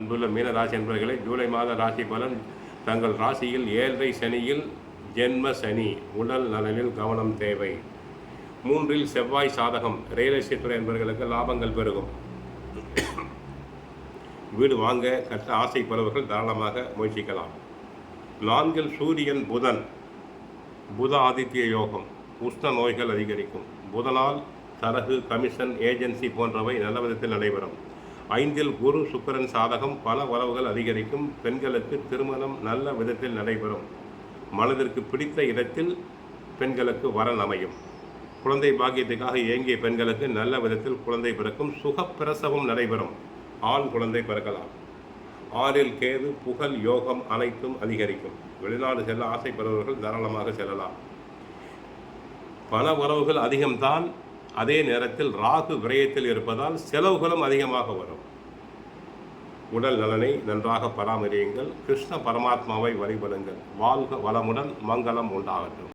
அன்புள்ள மீன ராசி என்பவர்களை ஜூலை மாத ராசி பலன். தங்கள் ராசியில் 7 சனியில் ஜென்ம சனி. உடல் நலனில் கவனம் தேவை. 3 செவ்வாய் சாதகம். ரியல் எஸ்டேட் துறை என்பவர்களுக்கு லாபங்கள் பெருகும். வீடு வாங்க கட்ட ஆசைப்படுபவர்கள் தாராளமாக முயற்சிக்கலாம். 4 சூரியன் புதன். புத ஆதித்ய யோகம். உஷ்ண நோய்கள் அதிகரிக்கும். புதனால் தரகு, கமிஷன், ஏஜென்சி போன்றவை நல்ல விதத்தில் நடைபெறும். 5 குரு சுக்கிரன் சாதகம். பல வரவுகள் அதிகரிக்கும். பெண்களுக்கு திருமணம் நல்ல விதத்தில் நடைபெறும். மனதிற்கு பிடித்த இடத்தில் பெண்களுக்கு வரன் அமையும். குழந்தை பாக்கியத்துக்காக இயங்கிய பெண்களுக்கு நல்ல விதத்தில் குழந்தை பிறக்கும். சுகப்பிரசவம் நடைபெறும். ஆண் குழந்தை பிறக்கலாம். 6 கேது. புகழ் யோகம் அனைத்தும் அதிகரிக்கும். வெளிநாடு செல்ல ஆசைப்படுபவர்கள் தாராளமாக செல்லலாம். பண வரவுகள் அதிகம்தான். அதே நேரத்தில் ராகு விரயத்தில் இருப்பதால் செலவுகளும் அதிகமாக வரும். உடல் நலனை நன்றாக பராமரியுங்கள். கிருஷ்ண பரமாத்மாவை வழிபடுங்கள். வாழ்க வளமுடன். மங்களம் உண்டாகட்டும்.